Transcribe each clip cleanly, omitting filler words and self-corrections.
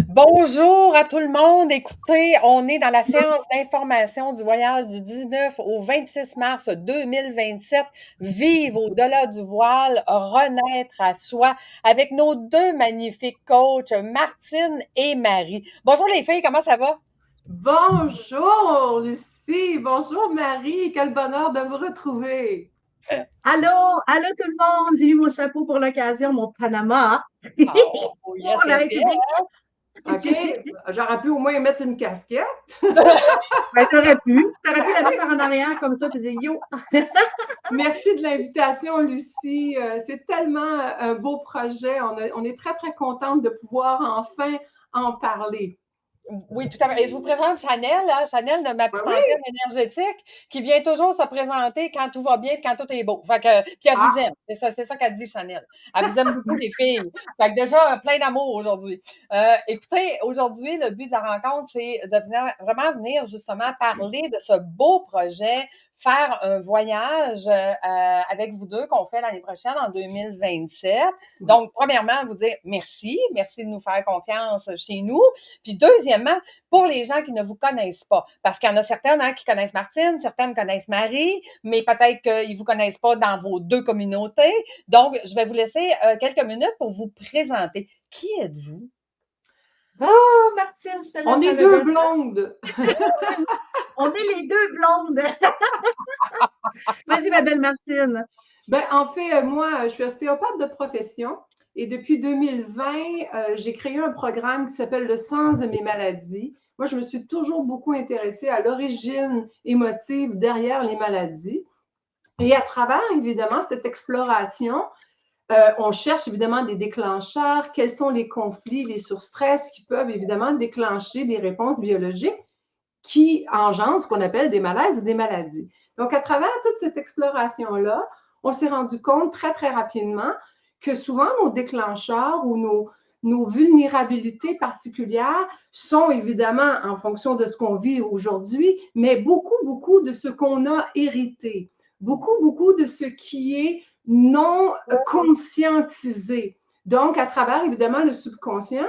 Bonjour à tout le monde. Écoutez, on est dans la séance d'information du voyage du 19 au 26 mars 2027. Vive au-delà du voile, renaître à soi avec nos deux magnifiques coachs, Martine et Marie. Bonjour les filles, comment ça va? Bonjour Lucie, bonjour Marie, quel bonheur de vous retrouver. Allô, allô tout le monde, j'ai eu mon chapeau pour l'occasion, mon Panama Oh, pour yes, la yes, République. OK, j'aurais pu au moins mettre une casquette. Ben, t'aurais pu la mettre par en arrière comme ça, puis dire yo. Merci de l'invitation Lucie, c'est tellement un beau projet, on est très très contente de pouvoir enfin en parler. Oui, tout à fait. Et je vous présente Chanel, hein, Chanel de ma Ben petite oui, antenne énergétique, qui vient toujours se présenter quand tout va bien et quand tout est beau. Fait que, puis elle vous ah, aime. C'est ça qu'elle dit, Chanel. Elle vous aime beaucoup, les filles. Fait que déjà, plein d'amour aujourd'hui. Écoutez, aujourd'hui, le but de la rencontre, c'est de vraiment venir justement parler de ce beau projet, faire un voyage avec vous deux qu'on fait l'année prochaine en 2027. oui. Donc, premièrement, vous dire merci. Merci de nous faire confiance chez nous. Puis deuxièmement, pour les gens qui ne vous connaissent pas, parce qu'il y en a certaines qui connaissent Martine, certaines connaissent Marie, mais peut-être qu'ils ne vous connaissent pas dans vos deux communautés. Donc, je vais vous laisser quelques minutes pour vous présenter. Qui êtes-vous? Oh, Martine, je te On laisse la est deux vedette. blondes. On est les deux blondes. Vas-y, ma belle Martine. Ben, en fait, moi, je suis ostéopathe de profession et depuis 2020, j'ai créé un programme qui s'appelle Le sens de mes maladies. Moi, je me suis toujours beaucoup intéressée à l'origine émotive derrière les maladies. Et à travers, évidemment, cette exploration, on cherche évidemment des déclencheurs, quels sont les conflits, les surstress qui peuvent évidemment déclencher des réponses biologiques qui engendrent ce qu'on appelle des malaises ou des maladies. Donc, à travers toute cette exploration-là, on s'est rendu compte très, très rapidement que souvent nos déclencheurs ou nos vulnérabilités particulières sont évidemment en fonction de ce qu'on vit aujourd'hui, mais beaucoup, beaucoup de ce qu'on a hérité, beaucoup, beaucoup de ce qui est non conscientisé. Donc, à travers évidemment le subconscient,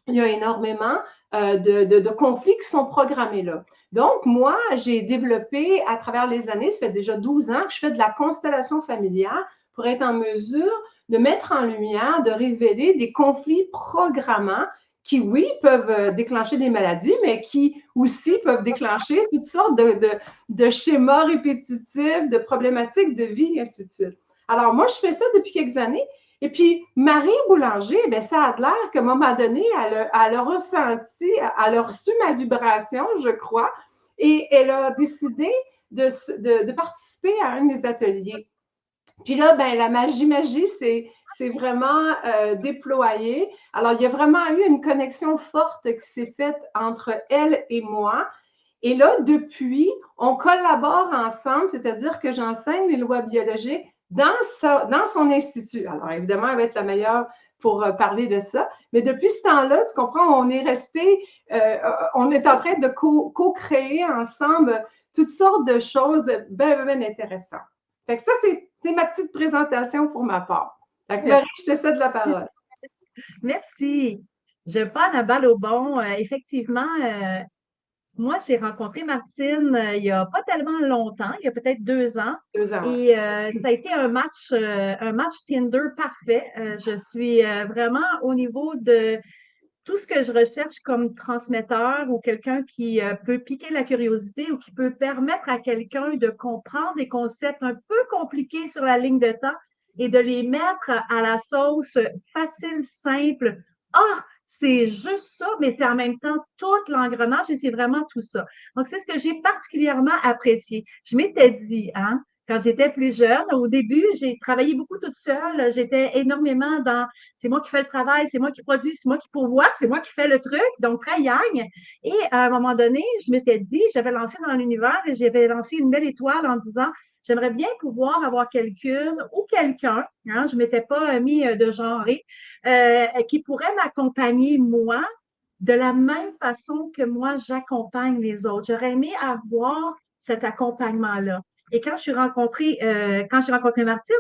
il y a énormément de conflits qui sont programmés là. Donc, moi, j'ai développé à travers les années, ça fait déjà 12 ans que je fais de la constellation familiale pour être en mesure de mettre en lumière, de révéler des conflits programmants qui, oui, peuvent déclencher des maladies, mais qui aussi peuvent déclencher toutes sortes de schémas répétitifs, de problématiques de vie, et ainsi de suite. Alors, moi, je fais ça depuis quelques années. Et puis, Marie Boulanger, ben, ça a l'air qu'à un moment donné, elle a ressenti, elle a reçu ma vibration, je crois, et elle a décidé de participer à un de mes ateliers. Puis là, ben, la magie, c'est vraiment déployé. Alors, il y a vraiment eu une connexion forte qui s'est faite entre elle et moi. Et là, depuis, on collabore ensemble, c'est-à-dire que j'enseigne les lois biologiques dans son institut. Alors, évidemment, elle va être la meilleure pour parler de ça. Mais depuis ce temps-là, tu comprends, on est resté, on est en train de co-créer ensemble toutes sortes de choses bien, bien intéressantes. Fait que ça, c'est ma petite présentation pour ma part. Fait que Marie, je te cède la parole. Merci. Je prends la balle au bon. Effectivement, moi, j'ai rencontré Martine il n'y a pas tellement longtemps, il y a peut-être 2 ans. 2 ans. Et ça a été un match Tinder parfait. Je suis vraiment au niveau de tout ce que je recherche comme transmetteur ou quelqu'un qui peut piquer la curiosité ou qui peut permettre à quelqu'un de comprendre des concepts un peu compliqués sur la ligne de temps et de les mettre à la sauce facile, simple. Ah, c'est juste ça, mais c'est en même temps tout l'engrenage et c'est vraiment tout ça. Donc, c'est ce que j'ai particulièrement apprécié. Je m'étais dit, hein, quand j'étais plus jeune, au début, j'ai travaillé beaucoup toute seule. J'étais énormément dans c'est moi qui fais le travail, c'est moi qui produis, c'est moi qui pourvois, c'est moi qui fais le truc, donc très yang. Et à un moment donné, je m'étais dit, j'avais lancé dans l'univers et j'avais lancé une belle étoile en disant, j'aimerais bien pouvoir avoir quelqu'une ou quelqu'un, hein, je ne m'étais pas mis de genre, qui pourrait m'accompagner, moi, de la même façon que moi, j'accompagne les autres. J'aurais aimé avoir cet accompagnement-là. Et quand j'ai rencontré Martine,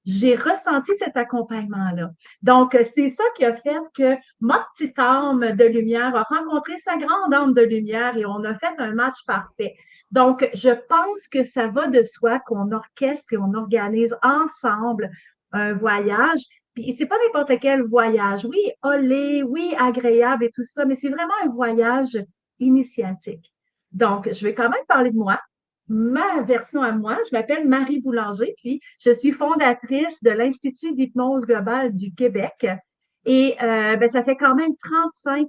j'ai ressenti cet accompagnement-là. Donc, c'est ça qui a fait que ma petite âme de lumière a rencontré sa grande âme de lumière et on a fait un match parfait. Donc, je pense que ça va de soi qu'on orchestre et on organise ensemble un voyage. Puis, c'est pas n'importe quel voyage. Oui, olé, oui, agréable et tout ça, mais c'est vraiment un voyage initiatique. Donc, je vais quand même parler de moi. Ma version à moi, je m'appelle Marie Boulanger, puis je suis fondatrice de l'Institut d'hypnose globale du Québec. Et ben, ça fait quand même 35,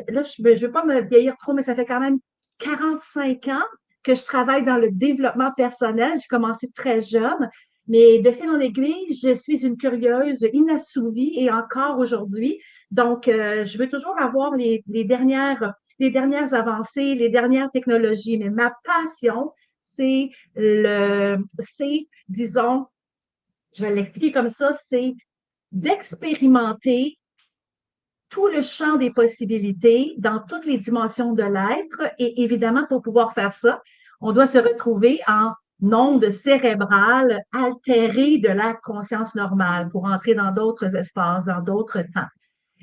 là, je ne veux pas me vieillir trop, mais ça fait quand même 45 ans que je travaille dans le développement personnel. J'ai commencé très jeune, mais de fil en aiguille, je suis une curieuse inassouvie et encore aujourd'hui. Donc, je veux toujours avoir les dernières avancées, les dernières technologies. Mais ma passion, disons, je vais l'expliquer comme ça, c'est d'expérimenter tout le champ des possibilités dans toutes les dimensions de l'être. Et évidemment, pour pouvoir faire ça, on doit se retrouver en onde cérébrale altérée de la conscience normale pour entrer dans d'autres espaces, dans d'autres temps.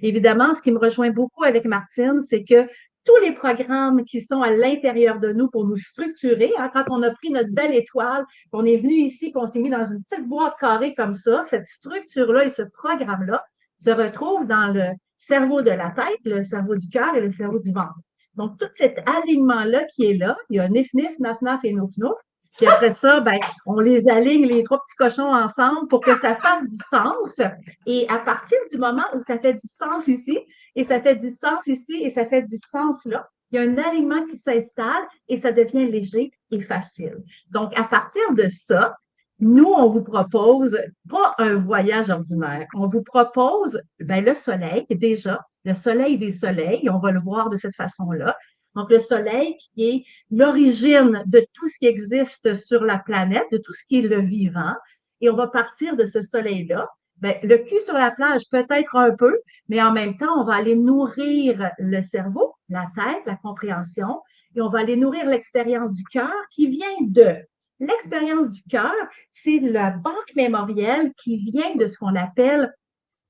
Évidemment, ce qui me rejoint beaucoup avec Martine, c'est que tous les programmes qui sont à l'intérieur de nous pour nous structurer, hein, quand on a pris notre belle étoile, qu'on est venu ici, qu'on s'est mis dans une petite boîte carrée comme ça, cette structure-là et ce programme-là se retrouvent dans le cerveau de la tête, le cerveau du cœur et le cerveau du ventre. Donc, tout cet alignement-là qui est là, il y a nif, nif, naf, naf et nouf, nouf. Puis après ça, ben, on les aligne, les trois petits cochons ensemble pour que ça fasse du sens. Et à partir du moment où ça fait du sens ici, et ça fait du sens ici, et ça fait du sens là, il y a un alignement qui s'installe et ça devient léger et facile. Donc, à partir de ça, nous, on vous propose pas un voyage ordinaire. On vous propose ben, le soleil, déjà, le soleil des soleils, on va le voir de cette façon-là. Donc, le soleil qui est l'origine de tout ce qui existe sur la planète, de tout ce qui est le vivant. Et on va partir de ce soleil-là. Ben, le cul sur la plage, peut-être un peu, mais en même temps, on va aller nourrir le cerveau, la tête, la compréhension, et on va aller nourrir l'expérience du cœur qui vient de l'expérience du cœur, c'est la banque mémorielle qui vient de ce qu'on appelle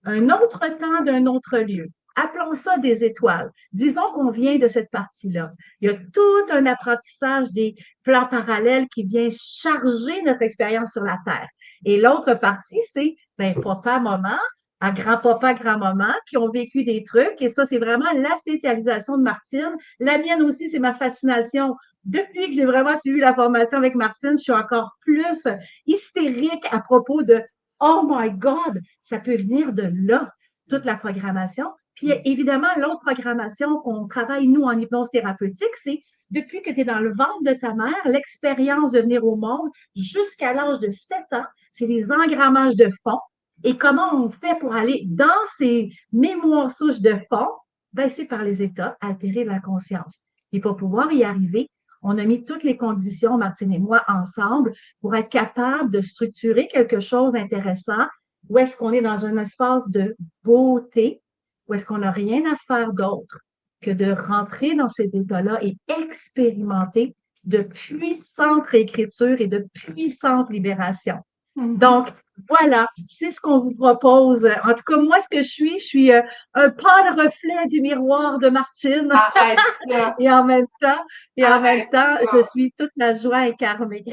un autre temps d'un autre lieu. Appelons ça des étoiles. Disons qu'on vient de cette partie-là. Il y a tout un apprentissage des plans parallèles qui vient charger notre expérience sur la Terre. Et l'autre partie, c'est ben, papa, maman, à grand-papa, grand-maman qui ont vécu des trucs. Et ça, c'est vraiment la spécialisation de Martine. La mienne aussi, c'est ma fascination. Depuis que j'ai vraiment suivi la formation avec Martine, je suis encore plus hystérique à propos de Oh my God, ça peut venir de là, toute la programmation. Puis évidemment, l'autre programmation qu'on travaille, nous, en hypnose thérapeutique, c'est depuis que tu es dans le ventre de ta mère, l'expérience de venir au monde jusqu'à l'âge de 7 ans, c'est des engrammages de fond. Et comment on fait pour aller dans ces mémoires souches de fond? Ben, c'est par les états altérés de la conscience. Et pour pouvoir y arriver, on a mis toutes les conditions, Martine et moi, ensemble pour être capable de structurer quelque chose d'intéressant où est-ce qu'on est dans un espace de beauté, où est-ce qu'on n'a rien à faire d'autre que de rentrer dans cet état-là et expérimenter de puissantes réécritures et de puissantes libérations. Donc, voilà, c'est ce qu'on vous propose. En tout cas, moi, ce que je suis un pâle reflet du miroir de Martine. Arrête ça. Et en même temps, Ça. je suis toute la joie incarnée.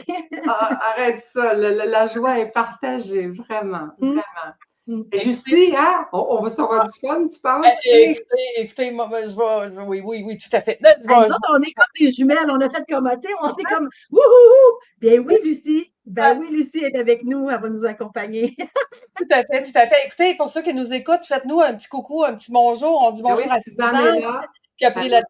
Arrête ça. La joie est partagée, vraiment, vraiment. Et Lucie, hein? On va avoir du fun, tu penses? Écoutez, moi, oui, tout à fait. Nous autres, on est comme des jumelles, on a fait comme, tu sais, on est comme, wouhou! Bien oui, Lucie. Ben oui, Lucie est avec nous, elle va nous accompagner. Tout à fait, tout à fait. Écoutez, pour ceux qui nous écoutent, faites-nous un petit coucou, un petit bonjour. On dit bonjour oui, à Suzanne est là. qui a pris le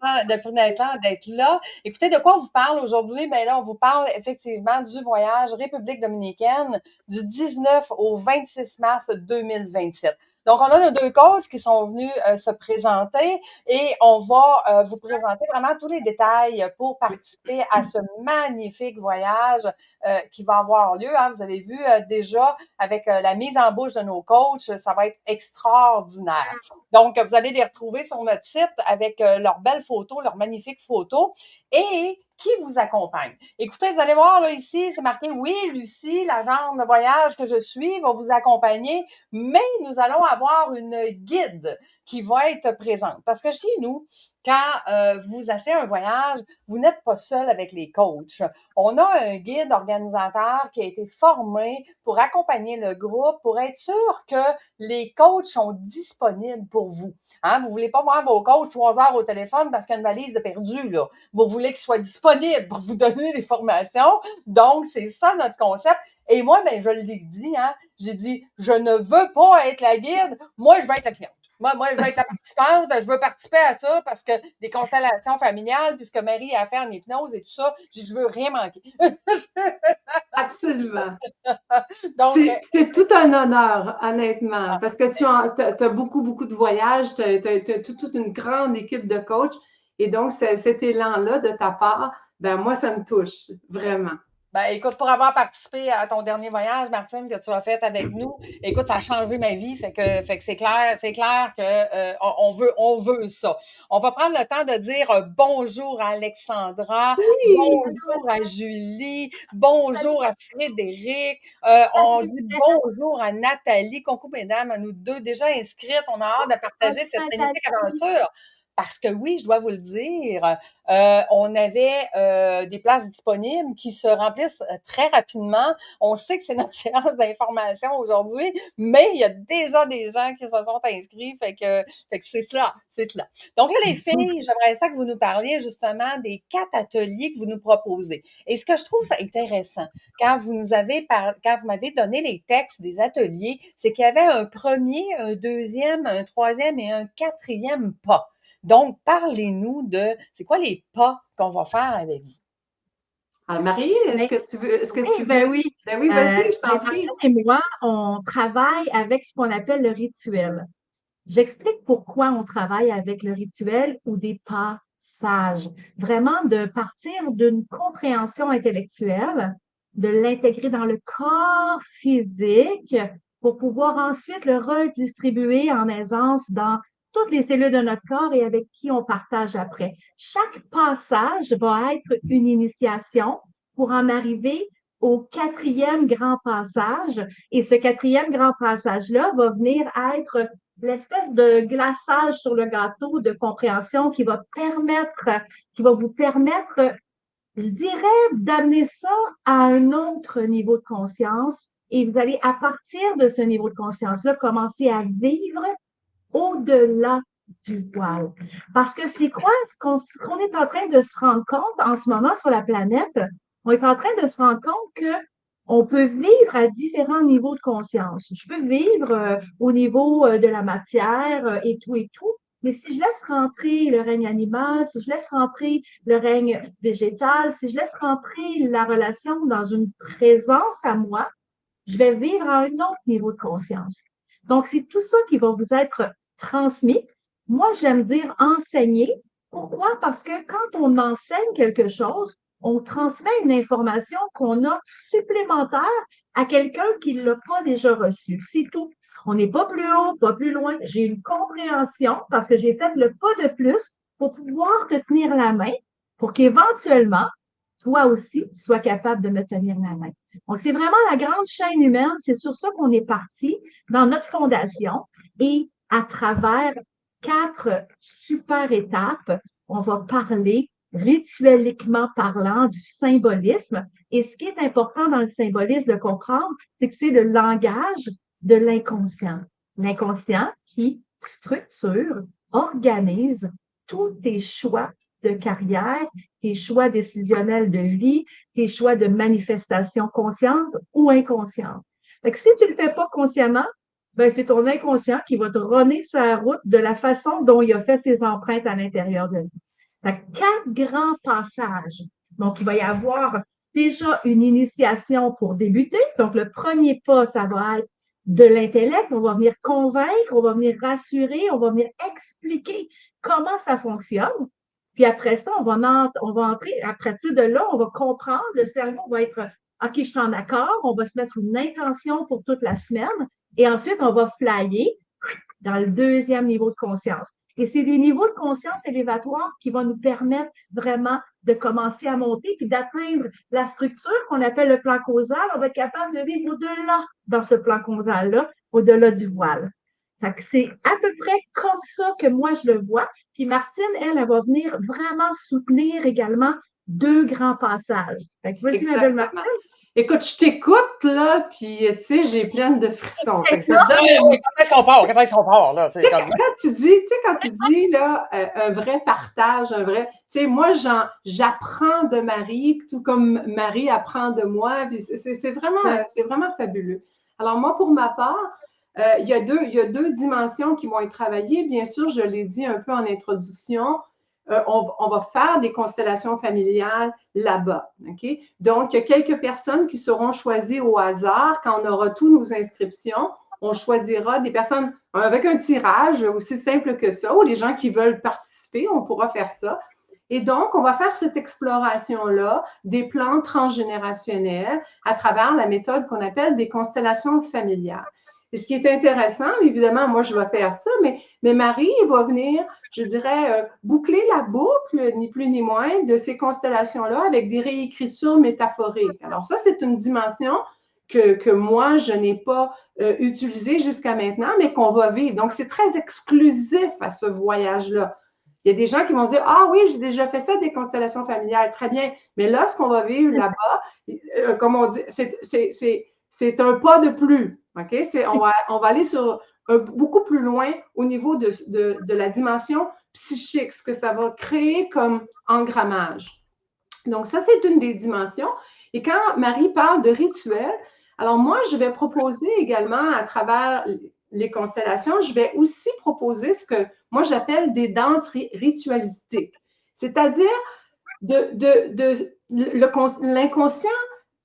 temps d'être là. Écoutez, de quoi on vous parle aujourd'hui? Ben là, on vous parle effectivement du voyage République dominicaine du 19 au 26 mars 2027. Donc, on a nos deux coachs qui sont venus se présenter et on va vous présenter vraiment tous les détails pour participer à ce magnifique voyage qui va avoir lieu. Hein. Vous avez vu déjà avec la mise en bouche de nos coachs, ça va être extraordinaire. Donc, vous allez les retrouver sur notre site avec leurs belles photos, leurs magnifiques photos et qui vous accompagne. Écoutez, vous allez voir là ici, c'est marqué « Oui, Lucie, l'agente de voyage que je suis, va vous accompagner », mais nous allons avoir une guide qui va être présente. Parce que chez nous, quand vous achetez un voyage, vous n'êtes pas seul avec les coachs. On a un guide organisateur qui a été formé pour accompagner le groupe, pour être sûr que les coachs sont disponibles pour vous. Hein? Vous voulez pas voir vos coachs 3 heures au téléphone parce qu'il y a une valise de perdu, là. Vous voulez qu'ils soient disponibles pour vous donner des formations. Donc, c'est ça notre concept. Et moi, ben, je l'ai dit, hein. J'ai dit, je ne veux pas être la guide. Moi, je veux être la cliente. Moi, je veux être la participante, je veux participer à ça parce que des constellations familiales, puis ce que Marie a fait en hypnose et tout ça, je veux rien manquer. Absolument. Donc, c'est tout un honneur, honnêtement, parce que tu as beaucoup de voyages, tu as toute une grande équipe de coachs, et donc cet élan-là de ta part, ben moi, ça me touche, vraiment. Ben, écoute, pour avoir participé à ton dernier voyage, Martine, que tu as fait avec nous, écoute, ça a changé ma vie. Fait que c'est clair que on veut ça. On va prendre le temps de dire bonjour à Alexandra, Oui! bonjour à Julie, bonjour à Frédéric, on dit bonjour à Nathalie. Coucou, mesdames, à nous deux déjà inscrites. On a hâte de partager cette magnifique aventure. Parce que oui, je dois vous le dire, on avait des places disponibles qui se remplissent très rapidement. On sait que c'est notre séance d'information aujourd'hui, mais il y a déjà des gens qui se sont inscrits, fait que c'est cela. Donc là, les filles, j'aimerais ça que vous nous parliez justement des 4 ateliers que vous nous proposez. Et ce que je trouve ça intéressant, quand vous m'avez donné les textes des ateliers, c'est qu'il y avait un premier, un deuxième, un troisième et un quatrième pas. Donc, parlez-nous de, c'est quoi les pas qu'on va faire avec vous? Alors, Marie, est-ce que tu veux? Ben oui. Ben oui, vas-y, je t'en prie. Martine et moi, on travaille avec ce qu'on appelle le rituel. J'explique pourquoi on travaille avec le rituel ou des passages. Vraiment de partir d'une compréhension intellectuelle, de l'intégrer dans le corps physique pour pouvoir ensuite le redistribuer en aisance dans toutes les cellules de notre corps et avec qui on partage après. Chaque passage va être une initiation pour en arriver au 4e grand passage. Et ce 4e grand passage-là va venir être l'espèce de glaçage sur le gâteau de compréhension qui va vous permettre, je dirais, d'amener ça à un autre niveau de conscience. Et vous allez, à partir de ce niveau de conscience-là, commencer à vivre au-delà du voile. Parce que c'est quoi ce qu'on est en train de se rendre compte en ce moment sur la planète? On est en train de se rendre compte que on peut vivre à différents niveaux de conscience. Je peux vivre au niveau de la matière et tout, mais si je laisse rentrer le règne animal, si je laisse rentrer le règne végétal, si je laisse rentrer la relation dans une présence à moi, je vais vivre à un autre niveau de conscience. Donc, c'est tout ça qui va vous être transmis. Moi, j'aime dire enseigner. Pourquoi? Parce que quand on enseigne quelque chose, on transmet une information qu'on a supplémentaire à quelqu'un qui ne l'a pas déjà reçue. C'est tout. On n'est pas plus haut, pas plus loin. J'ai une compréhension parce que j'ai fait le pas de plus pour pouvoir te tenir la main pour qu'éventuellement, toi aussi, tu sois capable de me tenir la main. Donc, c'est vraiment la grande chaîne humaine. C'est sur ça qu'on est parti dans notre fondation. Et à travers 4 super étapes, on va parler ritueliquement parlant du symbolisme. Et ce qui est important dans le symbolisme de comprendre, c'est que c'est le langage de l'inconscient. L'inconscient qui structure, organise tous tes choix de carrière, tes choix décisionnels de vie, tes choix de manifestation consciente ou inconsciente. Fait que si tu ne le fais pas consciemment, ben c'est ton inconscient qui va te runner sa route de la façon dont il a fait ses empreintes à l'intérieur de lui. Fait que 4 grands passages. Donc, il va y avoir déjà une initiation pour débuter. Donc, le premier pas, ça va être de l'intellect. On va venir convaincre, on va venir rassurer, on va venir expliquer comment ça fonctionne. Puis après ça, on va entrer, à partir de là, on va comprendre, le cerveau va être OK, je suis en accord, on va se mettre une intention pour toute la semaine, et ensuite, on va flyer dans le 2e niveau de conscience. Et c'est des niveaux de conscience élévatoires qui vont nous permettre vraiment de commencer à monter puis d'atteindre la structure qu'on appelle le plan causal. On va être capable de vivre au-delà dans ce plan causal-là, au-delà du voile. Fait que c'est à peu près comme ça que moi je le vois. Puis Martine, elle va venir vraiment soutenir également 2 grands passages. Fait que vas-y, ma belle Martine. Écoute, je t'écoute, là, puis, tu sais, j'ai pleine de frissons. Fait que ça donne... Quand est-ce qu'on part? Quand est-ce qu'on part, là? Quand tu dis, là, un vrai partage, un vrai... Tu sais, moi, j'apprends de Marie, tout comme Marie apprend de moi, puis c'est vraiment fabuleux. Alors, moi, pour ma part, il y a deux dimensions qui vont être travaillées. Bien sûr, je l'ai dit un peu en introduction, on va faire des constellations familiales là-bas. Okay? Donc, il y a quelques personnes qui seront choisies au hasard. Quand on aura toutes nos inscriptions, on choisira des personnes avec un tirage aussi simple que ça, ou les gens qui veulent participer, on pourra faire ça. Et donc, on va faire cette exploration-là des plans transgénérationnels à travers la méthode qu'on appelle des constellations familiales. Et ce qui est intéressant, évidemment, moi, je vais faire ça, mais Marie va venir, je dirais, boucler la boucle, ni plus ni moins, de ces constellations-là avec des réécritures métaphoriques. Alors ça, c'est une dimension que moi, je n'ai pas utilisée jusqu'à maintenant, mais qu'on va vivre. Donc, c'est très exclusif à ce voyage-là. Il y a des gens qui vont dire « Ah oui, j'ai déjà fait ça, des constellations familiales. Très bien. » Mais là, ce qu'on va vivre là-bas, comme on dit, c'est un pas de plus. Okay? On va aller sur beaucoup plus loin au niveau de la dimension psychique, ce que ça va créer comme engrammage. Donc, ça, c'est une des dimensions. Et quand Marie parle de rituels, alors moi, je vais proposer également à travers les constellations, je vais aussi proposer ce que moi j'appelle des danses ritualistiques. C'est-à-dire l'inconscient,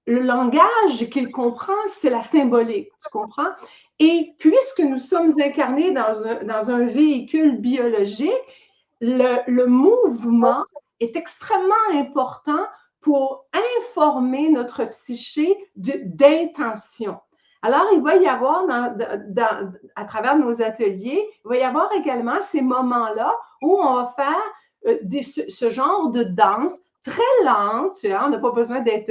le langage qu'il comprend, c'est la symbolique, tu comprends? Et puisque nous sommes incarnés dans un véhicule biologique, le mouvement est extrêmement important pour informer notre psyché d'intention. Alors, il va y avoir, à travers nos ateliers, il va y avoir également ces moments-là où on va faire ce genre de danse très lente. Tu vois, on n'a pas besoin d'être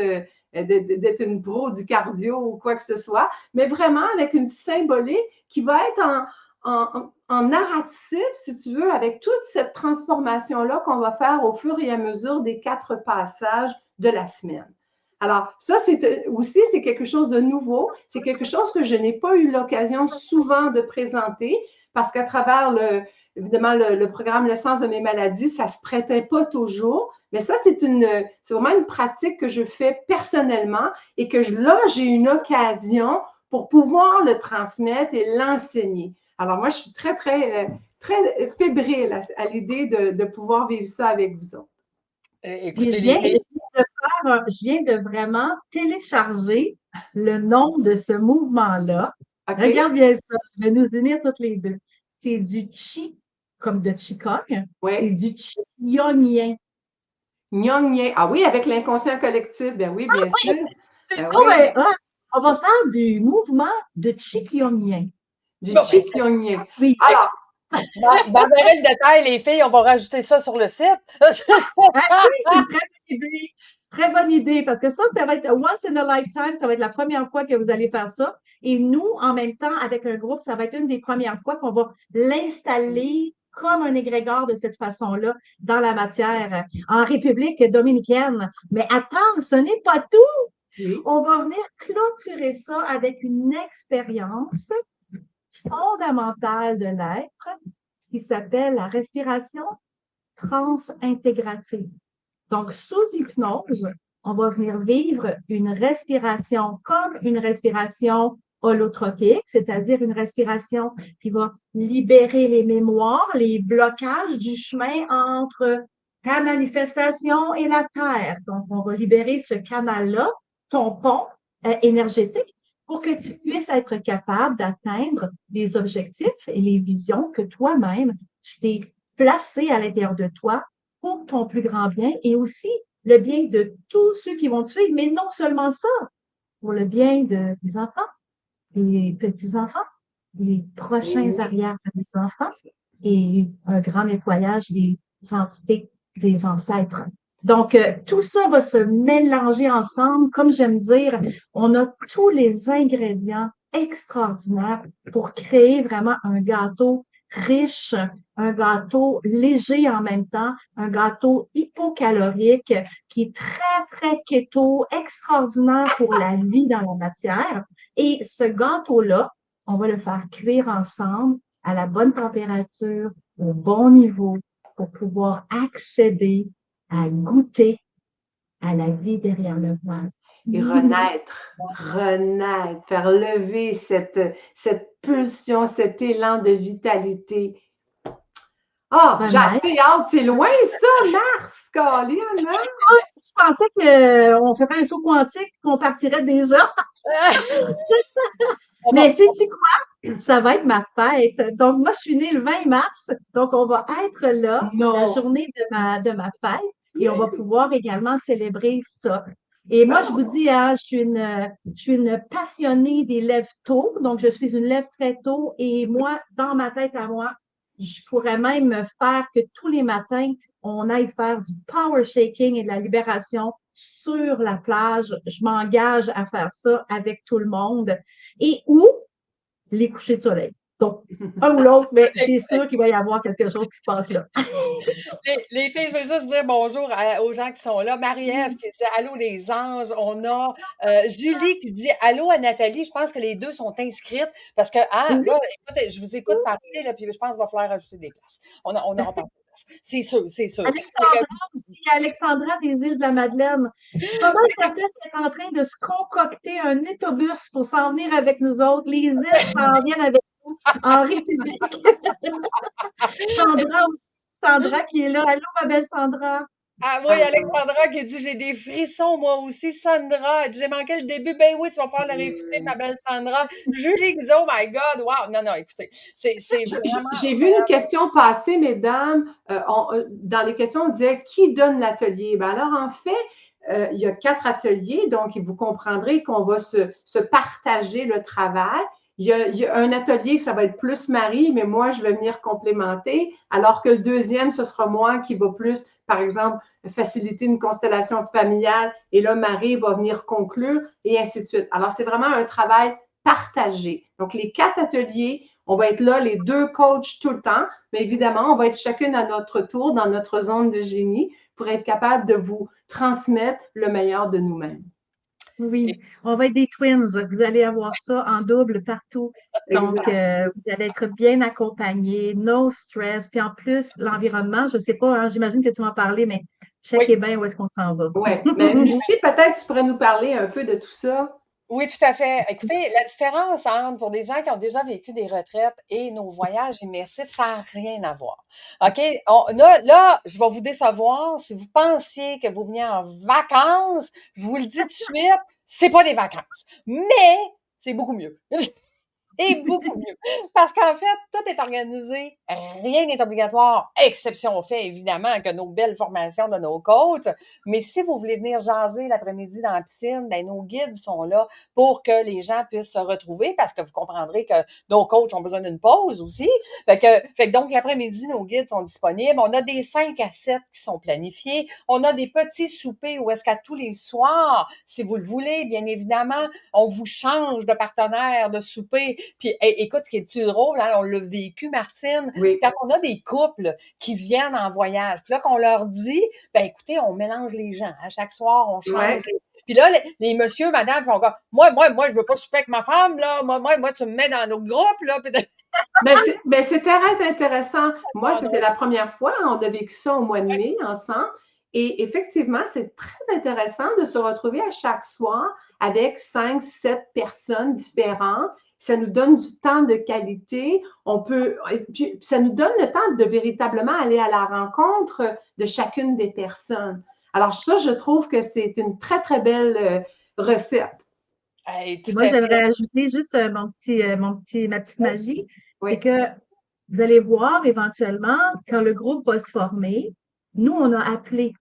une pro du cardio ou quoi que ce soit, mais vraiment avec une symbolique qui va être en narratif, si tu veux, avec toute cette transformation-là qu'on va faire au fur et à mesure des 4 passages de la semaine. Alors, ça, c'est quelque chose de nouveau. C'est quelque chose que je n'ai pas eu l'occasion souvent de présenter parce qu'à travers, évidemment, le programme Le sens de mes maladies, ça ne se prêtait pas toujours. Mais ça, c'est vraiment une pratique que je fais personnellement et que là, j'ai une occasion pour pouvoir le transmettre et l'enseigner. Alors, moi, je suis très, très, très fébrile à l'idée de pouvoir vivre ça avec vous autres. Écoutez, je viens de vraiment télécharger le nom de ce mouvement-là. Okay. Regarde bien ça, je vais nous unir toutes les deux. C'est du Qi, comme de Qigong. Oui. C'est du Qi-Yongyen. Yongyen. Ah oui, avec l'inconscient collectif. Ben oui, bien sûr. Ben oui. On va faire du mouvement de Qi-Yongyen. Du Qi-Yongyen. Oui. Alors, dans le détail, les filles, on va rajouter ça sur le site. Oui, c'est une très bonne idée. Très bonne idée, parce que ça va être once in a lifetime, ça va être la première fois que vous allez faire ça. Et nous, en même temps, avec un groupe, ça va être une des premières fois qu'on va l'installer comme un égrégore de cette façon-là dans la matière en République dominicaine. Mais attends, ce n'est pas tout. Oui. On va venir clôturer ça avec une expérience fondamentale de l'être qui s'appelle la respiration transintégrative. Donc, sous hypnose, on va venir vivre une respiration comme une respiration holotropique, c'est-à-dire une respiration qui va libérer les mémoires, les blocages du chemin entre ta manifestation et la Terre. Donc, on va libérer ce canal-là, ton pont énergétique, pour que tu puisses être capable d'atteindre les objectifs et les visions que toi-même, tu t'es placé à l'intérieur de toi pour ton plus grand bien et aussi le bien de tous ceux qui vont te suivre, mais non seulement ça, pour le bien des enfants, des petits-enfants, des prochains arrière-petits-enfants, et un grand nettoyage des entités des ancêtres. Donc, tout ça va se mélanger ensemble. Comme j'aime dire, on a tous les ingrédients extraordinaires pour créer vraiment un gâteau riche, un gâteau léger en même temps, un gâteau hypocalorique qui est très, très keto, extraordinaire pour la vie dans la matière. Et ce gâteau-là, on va le faire cuire ensemble à la bonne température, au bon niveau, pour pouvoir accéder à goûter à la vie derrière le voile. Et renaître, faire lever cette pulsion, cet élan de vitalité. Ah, j'ai assez hâte, c'est loin ça, mars, Colin, hein? Je pensais qu'on ferait un saut quantique qu'on partirait déjà. Mais sais-tu quoi? Ça va être ma fête. Donc, moi, je suis née le 20 mars. Donc, on va être là, la journée de ma fête, et on va pouvoir également célébrer ça. Et moi, je vous dis, hein, je suis une passionnée des lèvres tôt. Donc, je suis une lèvre très tôt. Et moi, dans ma tête à moi, je pourrais même faire que tous les matins, on aille faire du power shaking et de la libération sur la plage. Je m'engage à faire ça avec tout le monde. Et ou les couchers de soleil. Donc, un ou l'autre, mais c'est sûr qu'il va y avoir quelque chose qui se passe là. Les filles, je veux juste dire bonjour aux gens qui sont là. Marie-Ève qui dit allô les anges. On a Julie qui dit allô à Nathalie. Je pense que les deux sont inscrites parce que, là, écoute, je vous écoute parler, là, puis je pense qu'il va falloir ajouter des places. On aura pas de place. C'est sûr, c'est sûr. Alexandra aussi, Alexandra des îles de la Madeleine. Je suis pas mal certaine qu'elle est en train de se concocter un autobus pour s'en venir avec nous autres. Les îles s'en viennent avec nous en République. Sandra qui est là. Allô, ma belle Sandra. Ah oui, Alexandra qui dit j'ai des frissons moi aussi. Sandra, j'ai manqué le début. Ben oui, tu vas faire la réécouter, ma belle Sandra. Julie qui dit oh my God, wow. Non, écoutez, c'est vraiment. J'ai vu une question passer, mesdames. Dans les questions, on disait qui donne l'atelier? Ben alors, en fait, il y a 4 ateliers, donc vous comprendrez qu'on va se partager le travail. Il y a un atelier que ça va être plus Marie, mais moi, je vais venir complémenter, alors que le deuxième, ce sera moi qui va plus, par exemple, faciliter une constellation familiale, et là, Marie va venir conclure, et ainsi de suite. Alors, c'est vraiment un travail partagé. Donc, les 4 ateliers, on va être là, les 2 coachs tout le temps, mais évidemment, on va être chacune à notre tour dans notre zone de génie pour être capable de vous transmettre le meilleur de nous-mêmes. Oui, on va être des twins. Vous allez avoir ça en double partout. Donc, vous allez être bien accompagnés, no stress. Puis en plus, l'environnement, je ne sais pas, hein, j'imagine que tu m'en parlais, mais checkez bien où est-ce qu'on s'en va. Oui, mais Lucie, peut-être tu pourrais nous parler un peu de tout ça. Oui, tout à fait. Écoutez, la différence entre pour des gens qui ont déjà vécu des retraites et nos voyages immersifs, ça n'a rien à voir. OK? Là, je vais vous décevoir. Si vous pensiez que vous veniez en vacances, je vous le dis tout de suite, c'est pas des vacances. Mais c'est beaucoup mieux. Et beaucoup mieux. Parce qu'en fait, tout est organisé, rien n'est obligatoire, exception au fait, évidemment, que nos belles formations de nos coachs. Mais si vous voulez venir jaser l'après-midi dans la piscine, ben, nos guides sont là pour que les gens puissent se retrouver parce que vous comprendrez que nos coachs ont besoin d'une pause aussi. Fait que donc, l'après-midi, nos guides sont disponibles. On a des 5 à 7 qui sont planifiés. On a des petits soupers où est-ce qu'à tous les soirs, si vous le voulez, bien évidemment, on vous change de partenaire de souper. Puis, écoute, ce qui est le plus drôle, hein, on l'a vécu, Martine, quand on a des couples qui viennent en voyage, puis là, qu'on leur dit, ben écoutez, on mélange les gens. À chaque soir, on change. Puis là, les messieurs, madame font comme, moi, je veux pas souper avec ma femme, là. Moi, tu me mets dans notre groupe, là. Ben, c'est très intéressant. Moi, c'était la première fois, on a vécu ça au mois de mai ensemble. Et effectivement, c'est très intéressant de se retrouver à chaque soir avec 5, 7 personnes différentes. Ça nous donne du temps de qualité. Puis ça nous donne le temps de véritablement aller à la rencontre de chacune des personnes. Alors ça, je trouve que c'est une très, très belle recette. Et moi, j'aimerais ajouter juste ma petite magie. C'est que vous allez voir éventuellement, quand le groupe va se former, nous, on a appelé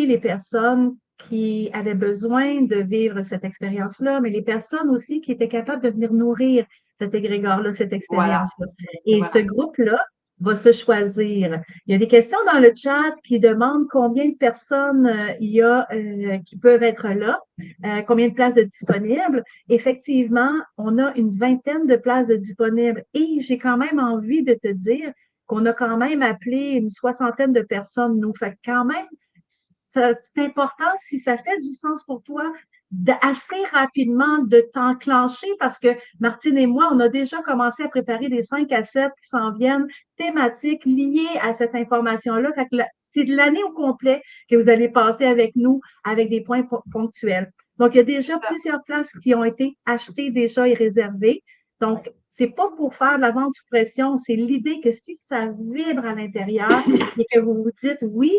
les personnes qui avaient besoin de vivre cette expérience-là, mais les personnes aussi qui étaient capables de venir nourrir cet égrégore-là, cette expérience-là. Et ce groupe-là va se choisir. Il y a des questions dans le chat qui demandent combien de personnes il y a qui peuvent être là, combien de places de disponibles. Effectivement, on a une vingtaine de places de disponibles et j'ai quand même envie de te dire qu'on a quand même appelé une soixantaine de personnes, nous. Fait que quand même, c'est important, si ça fait du sens pour toi, assez rapidement de t'enclencher parce que Martine et moi, on a déjà commencé à préparer des 5 à 7 qui s'en viennent thématiques liées à cette information-là. Fait que c'est de l'année au complet que vous allez passer avec nous avec des points ponctuels. Donc, il y a déjà plusieurs places qui ont été achetées déjà et réservées. Donc, c'est pas pour faire de la vente sous pression, c'est l'idée que si ça vibre à l'intérieur et que vous vous dites oui,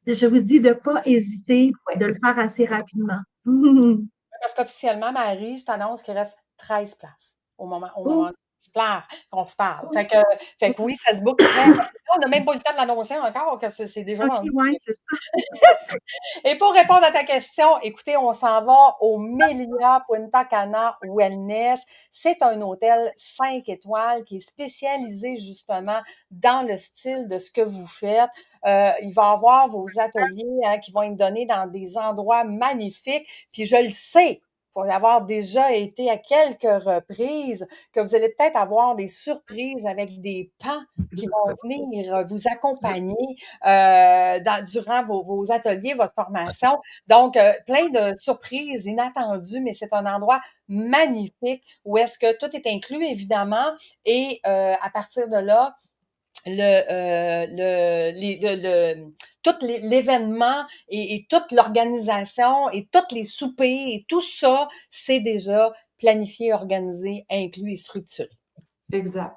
je vous dis de ne pas hésiter de le faire assez rapidement. Parce qu'officiellement, Marie, je t'annonce qu'il reste 13 places au moment Oh, qu'on se parle. oh, Fait que oui, ça se book très rapidement. On n'a même pas eu le temps de l'annoncer encore, que c'est déjà OK, vendu. ouais, c'est ça. Et pour répondre à ta question, écoutez, on s'en va au Melia Punta Cana Wellness. C'est un hôtel 5 étoiles qui est spécialisé justement dans le style de ce que vous faites. Il va y avoir vos ateliers qui vont être donnés dans des endroits magnifiques. Puis je le sais, pour y avoir déjà été à quelques reprises, que vous allez peut-être avoir des surprises avec des pans qui vont venir vous accompagner durant vos ateliers, votre formation. Donc, plein de surprises inattendues, mais c'est un endroit magnifique où est-ce que tout est inclus, évidemment, et à partir de là, tout l'événement et toute l'organisation et tous les soupers et tout ça, c'est déjà planifié, organisé, inclus et structuré. Exact.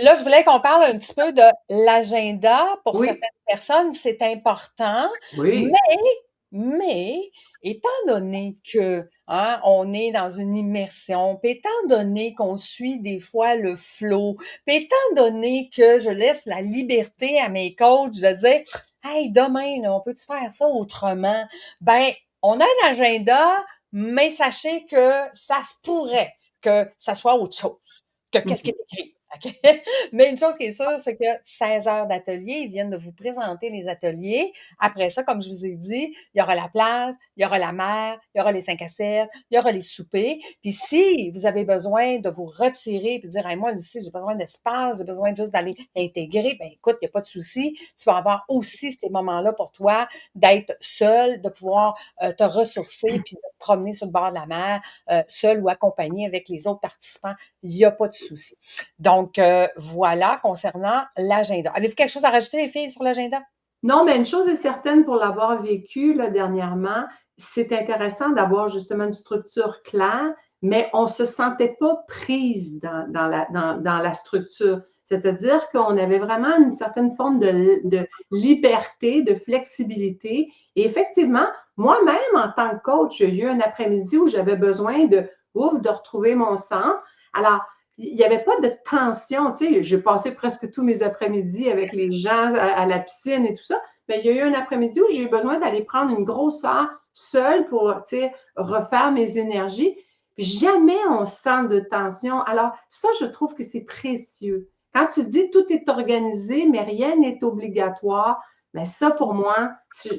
Là, je voulais qu'on parle un petit peu de l'agenda. Pour Oui, certaines personnes, c'est important, oui, mais étant donné que on est dans une immersion, puis étant donné qu'on suit des fois le flow, puis étant donné que je laisse la liberté à mes coachs de dire Hey, demain, là, on peut-tu faire ça autrement? Ben, on a un agenda, mais sachez que ça se pourrait que ça soit autre chose que qu'est-ce qui est écrit. OK? Mais une chose qui est sûre, c'est que 16 heures d'atelier, ils viennent de vous présenter les ateliers. Après ça, comme je vous ai dit, il y aura la plage, il y aura la mer, il y aura les 5 à 7, il y aura les soupers. Puis si vous avez besoin de vous retirer puis de dire, hey, moi, Lucie, j'ai besoin d'espace, j'ai besoin juste d'aller intégrer, ben écoute, il n'y a pas de souci. Tu vas avoir aussi ces moments-là pour toi d'être seul, de pouvoir te ressourcer puis de te promener sur le bord de la mer, seul ou accompagné avec les autres participants. Il n'y a pas de souci. Donc, voilà concernant l'agenda. Avez-vous quelque chose à rajouter, les filles, sur l'agenda? Non, mais une chose est certaine pour l'avoir vécu là, dernièrement, c'est intéressant d'avoir justement une structure claire, mais on ne se sentait pas prise dans la structure. C'est-à-dire qu'on avait vraiment une certaine forme de liberté, de flexibilité. Et effectivement, moi-même, en tant que coach, j'ai eu un après-midi où j'avais besoin de retrouver mon centre. Alors, il n'y avait pas de tension. Tu sais, j'ai passé presque tous mes après-midi avec les gens à la piscine et tout ça. Mais il y a eu un après-midi où j'ai eu besoin d'aller prendre une grosse heure seule pour, tu sais, refaire mes énergies. Puis jamais on sent de tension. Alors, ça, je trouve que c'est précieux. Quand tu dis tout est organisé, mais rien n'est obligatoire, mais ça, pour moi,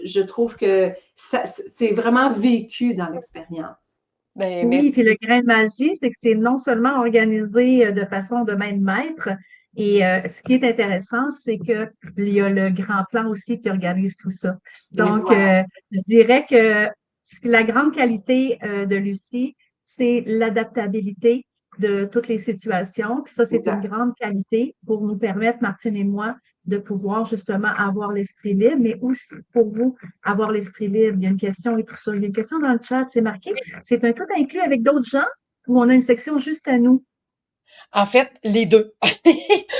je trouve que c'est vraiment vécu dans l'expérience. Ben, Oui, puis merci. le grain de magie, c'est que c'est non seulement organisé de façon de main de maître, et ce qui est intéressant, c'est qu'il y a le grand plan aussi qui organise tout ça. Et Donc, voilà. je dirais que la grande qualité de Lucie, c'est l'adaptabilité de toutes les situations. Puis ça, c'est une Exact. grande qualité pour nous permettre, Martine et moi, de pouvoir justement avoir l'esprit libre, mais aussi pour vous, avoir l'esprit libre. Il y a une question et tout ça. Il y a une question dans le chat, c'est marqué. C'est un tout inclus avec d'autres gens ou on a une section juste à nous? En fait, les deux.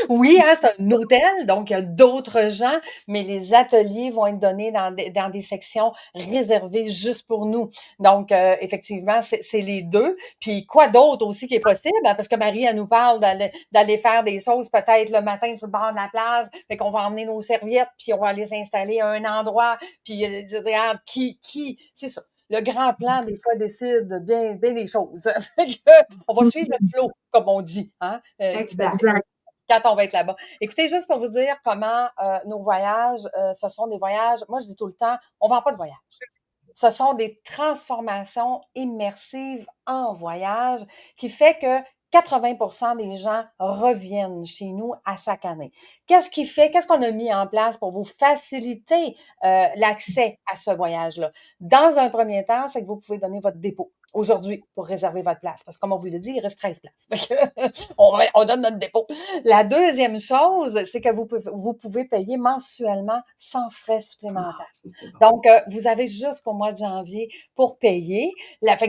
Oui, c'est un hôtel, donc il y a d'autres gens, mais les ateliers vont être donnés dans des sections réservées juste pour nous. Donc, effectivement, c'est les deux. Puis, quoi d'autre aussi qui est possible? Parce que Marie, elle nous parle d'aller faire des choses peut-être le matin sur le bord de la plage, fait qu'on va emmener nos serviettes, puis on va aller s'installer à un endroit, puis regarde, c'est ça. Le grand plan, des fois, décide bien des choses. On va suivre le flow, comme on dit. Hein? Exact. Exact. quand on va être là-bas. Écoutez, juste pour vous dire comment nos voyages, ce sont des voyages, moi je dis tout le temps, on ne vend pas de voyage. Ce sont des transformations immersives en voyage qui fait que 80% des gens reviennent chez nous à chaque année. Qu'est-ce qu'on a mis en place pour vous faciliter l'accès à ce voyage-là? Dans un premier temps, c'est que vous pouvez donner votre dépôt aujourd'hui pour réserver votre place. Parce que comme on vous l'a dit, il reste 13 places. On donne notre dépôt. La deuxième chose, c'est que vous pouvez payer mensuellement sans frais supplémentaires. Donc, vous avez jusqu'au mois de janvier pour payer.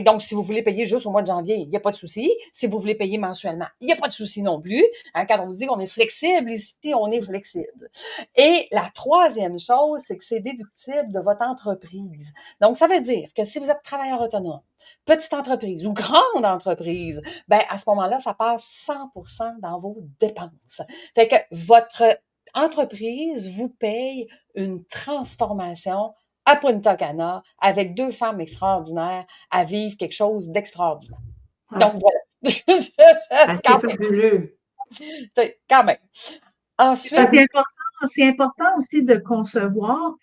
Donc, si vous voulez payer juste au mois de janvier, il n'y a pas de souci. Si vous voulez payer mensuellement, il n'y a pas de souci non plus. Hein, quand on vous dit qu'on est flexible, ici, on est flexible. Et la troisième chose, c'est que c'est déductible de votre entreprise. Donc, ça veut dire que si vous êtes travailleur autonome, petite entreprise ou grande entreprise, ben à ce moment-là, ça passe 100% dans vos dépenses. Fait que votre entreprise vous paye une transformation à Punta Cana avec 2 femmes extraordinaires à vivre quelque chose d'extraordinaire. Donc voilà. C'est fabuleux. Quand même. Ensuite. C'est important aussi de concevoir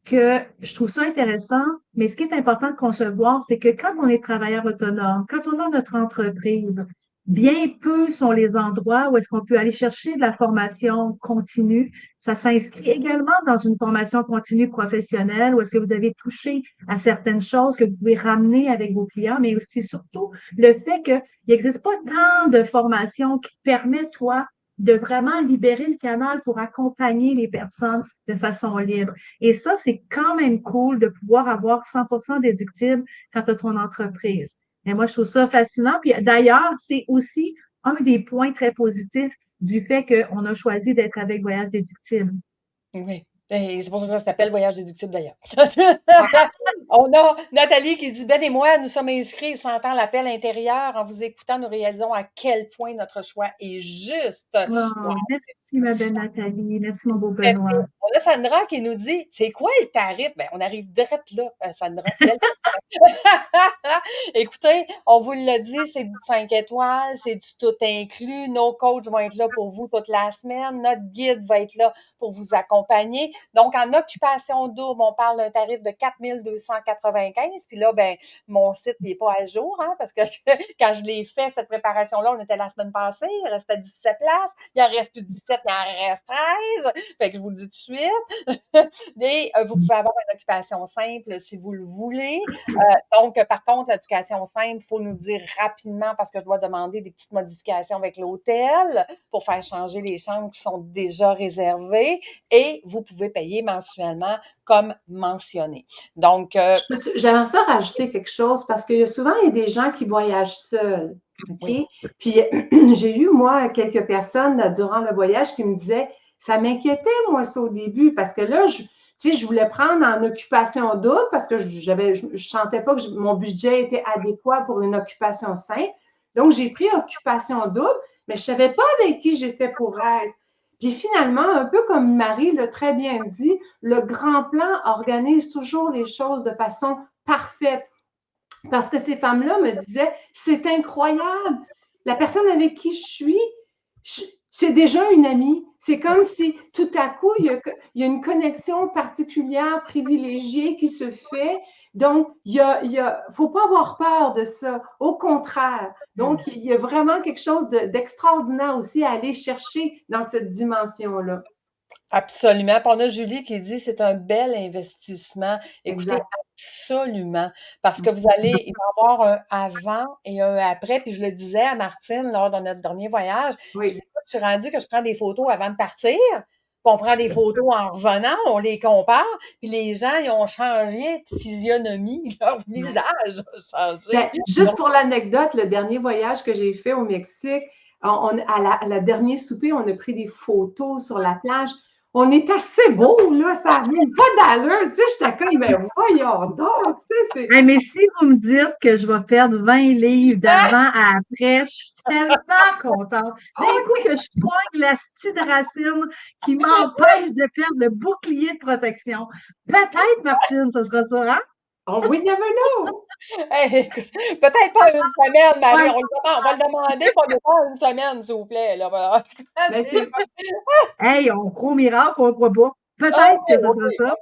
que je trouve ça intéressant, mais ce qui est important de concevoir, c'est que quand on est travailleur autonome, quand on a notre entreprise, bien peu sont les endroits où est-ce qu'on peut aller chercher de la formation continue. Ça s'inscrit également dans une formation continue professionnelle où est-ce que vous avez touché à certaines choses que vous pouvez ramener avec vos clients, mais aussi surtout le fait qu'il n'existe pas tant de formations qui permettent, toi, de vraiment libérer le canal pour accompagner les personnes de façon libre. Et ça, c'est quand même cool de pouvoir avoir 100% déductible quand tu as ton entreprise. Et moi, je trouve ça fascinant. Puis d'ailleurs, c'est aussi un des points très positifs du fait qu'on a choisi d'être avec Voyage déductible. Oui. Et c'est pour ça que ça s'appelle Voyage déductible d'ailleurs. On a Nathalie qui dit Ben et moi, nous sommes inscrits et sentant l'appel intérieur. En vous écoutant, nous réalisons à quel point notre choix est juste. Oh, wow. Merci, ma belle Nathalie. Merci, mon beau Benoît. On a Sandra qui nous dit c'est quoi le tarif? Ben, on arrive direct là, Sandra. Écoutez, on vous l'a dit, c'est du 5 étoiles, c'est du tout inclus. Nos coachs vont être là pour vous toute la semaine. Notre guide va être là pour vous accompagner. Donc, en occupation double, on parle d'un tarif de 4 295. Puis là, ben, mon site n'est pas à jour, hein, parce que quand je l'ai fait, cette préparation-là, on était la semaine passée, il restait 17 places. Il en reste plus 17, il en reste 13. Fait que je vous le dis tout de suite. Et vous pouvez avoir une occupation simple si vous le voulez. Donc, par contre, l'éducation simple, il faut nous dire rapidement parce que je dois demander des petites modifications avec l'hôtel pour faire changer les chambres qui sont déjà réservées et vous pouvez payer mensuellement comme mentionné. Donc, j'aimerais ça rajouter quelque chose parce qu'il y a souvent des gens qui voyagent seuls. OK? Oui. Puis, j'ai eu, moi, quelques personnes durant le voyage qui me disaient ça m'inquiétait, moi, ça au début parce que là, je voulais prendre en occupation double parce que je sentais pas que mon budget était adéquat pour une occupation simple. Donc, j'ai pris occupation double, mais je savais pas avec qui j'étais pour être. Puis finalement, un peu comme Marie l'a très bien dit, le grand plan organise toujours les choses de façon parfaite. Parce que ces femmes-là me disaient, c'est incroyable. La personne avec qui je suis, c'est déjà une amie. C'est comme si tout à coup, il y a une connexion particulière, privilégiée qui se fait. Donc, faut pas avoir peur de ça. Au contraire. Donc, il y a vraiment quelque chose d'extraordinaire aussi à aller chercher dans cette dimension-là. Absolument. Puis on a Julie qui dit c'est un bel investissement. Écoutez, exact. Absolument. Parce que il va y avoir un avant et un après. Puis je le disais à Martine lors de notre dernier voyage. Oui. Je suis rendue que je prends des photos avant de partir. Puis on prend des photos en revenant, on les compare. Puis les gens, ils ont changé de physionomie. Leur visage a changé. Ben, juste pour l'anecdote, le dernier voyage que j'ai fait au Mexique, à la dernière souper, on a pris des photos sur la plage. On est assez beau, là, ça n'a même pas d'allure. Tu sais, j'étais comme, mais voyons donc, tu sais, mais si vous me dites que je vais perdre 20 livres d'avant à après, je suis tellement contente. D'un coup que je poigne la petite racine qui m'empêche de perdre le bouclier de protection. Peut-être, Martine, ça sera ça, hein? Oh, we never know! Hey, écoute, peut-être pas une semaine, Marie, Ouais, on va le demander pour le faire une semaine, s'il vous plaît, là. En tout cas, Mais c'est c'est hey, on croit au miracle, on ne croit pas. ah Peut-être oui, que ça OK, sera ça.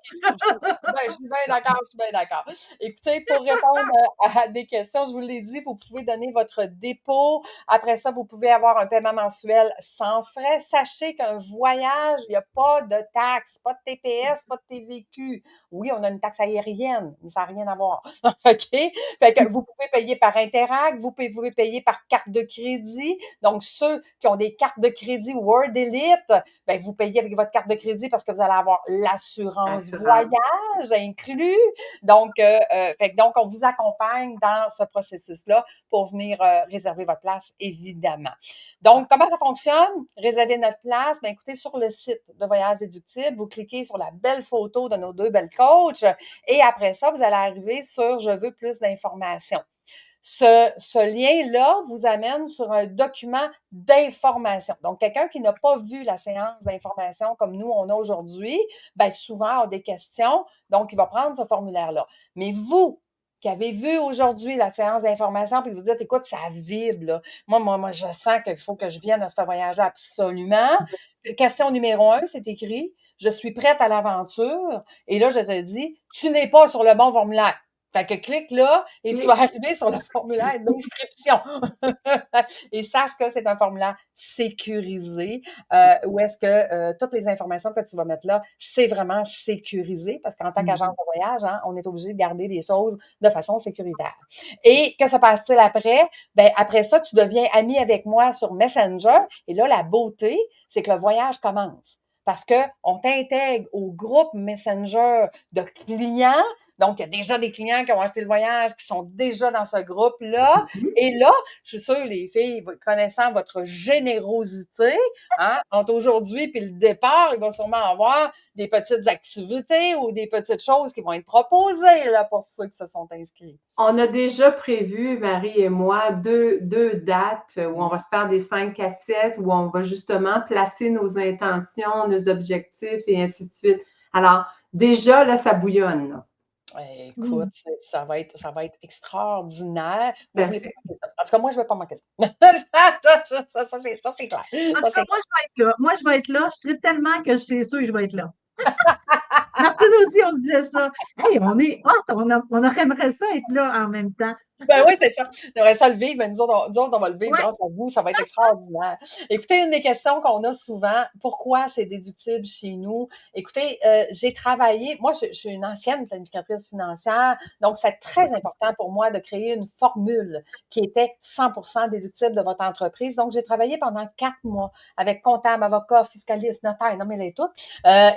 OK, je suis bien d'accord, je suis bien d'accord. Écoutez, pour répondre à des questions, je vous l'ai dit, vous pouvez donner votre dépôt. Après ça, vous pouvez avoir un paiement mensuel sans frais. Sachez qu'un voyage, il n'y a pas de taxe, pas de TPS, pas de TVQ. Oui, on a une taxe aérienne, mais ça n'a rien à voir. OK? Fait que vous pouvez payer par Interac, vous pouvez payer par carte de crédit. Donc, ceux qui ont des cartes de crédit World Elite, ben, vous payez avec votre carte de crédit parce que vous allez avoir l'assurance assurance. voyage inclus. Donc, donc, on vous accompagne dans ce processus-là pour venir réserver votre place, évidemment. Donc, comment ça fonctionne? Réserver notre place, ben, écoutez, sur le site de Voyage Déductible, vous cliquez sur la belle photo de nos deux belles coachs et après ça, vous allez arriver sur Je veux plus d'informations. Ce lien-là vous amène sur un document d'information. Donc, quelqu'un qui n'a pas vu la séance d'information comme nous, on a aujourd'hui, bien, souvent a des questions, donc il va prendre ce formulaire-là. Mais vous, qui avez vu aujourd'hui la séance d'information, puis vous dites, écoute, ça vibre, là. Moi, je sens qu'il faut que je vienne à ce voyage-là absolument. Question numéro 1, c'est écrit, je suis prête à l'aventure. Et là, je te dis, tu n'es pas sur le bon formulaire. Fait que clique là et tu vas arriver sur le formulaire d'inscription. Et sache que c'est un formulaire sécurisé où est-ce que toutes les informations que tu vas mettre là, c'est vraiment sécurisé parce qu'en tant qu'agence de voyage, hein, on est obligé de garder les choses de façon sécuritaire. Et que se passe-t-il après? Ben, après ça, tu deviens ami avec moi sur Messenger et là, la beauté, c'est que le voyage commence. Parce qu'on t'intègre au groupe Messenger de clients. Donc, il y a déjà des clients qui ont acheté le voyage, qui sont déjà dans ce groupe-là. Et là, je suis sûre, les filles, connaissant votre générosité, hein, entre aujourd'hui et le départ, il va sûrement avoir des petites activités ou des petites choses qui vont être proposées là, pour ceux qui se sont inscrits. On a déjà prévu, Marie et moi, deux dates où on va se faire des 5 à 7, où on va justement placer nos intentions, nos objectifs et ainsi de suite. Alors, déjà, là, ça bouillonne. Là. Écoute, ça va être extraordinaire. Vous voulez pas Parfait. manquer ça. En tout cas, moi, je ne vais pas manquer ça. Ça, c'est clair. En Ça, tout cas, c'est moi, je vais être là. Moi, je vais être là. Je tripe tellement que je suis sûre que je vais être là. Martine aussi, on disait ça. Hey, on est hot, on aimerait ça être là en même temps. Ben oui, c'est ça. On aimerait ça le vivre, mais nous autres, on va le vivre Ouais. grâce à vous. Ça va être extraordinaire. Écoutez, une des questions qu'on a souvent, pourquoi c'est déductible chez nous? Écoutez, j'ai travaillé, moi, je suis une ancienne planificatrice financière, donc c'est très important pour moi de créer une formule qui était 100% déductible de votre entreprise. Donc, j'ai travaillé pendant 4 mois avec comptable, avocat, fiscaliste, notaire, nommez-les toutes.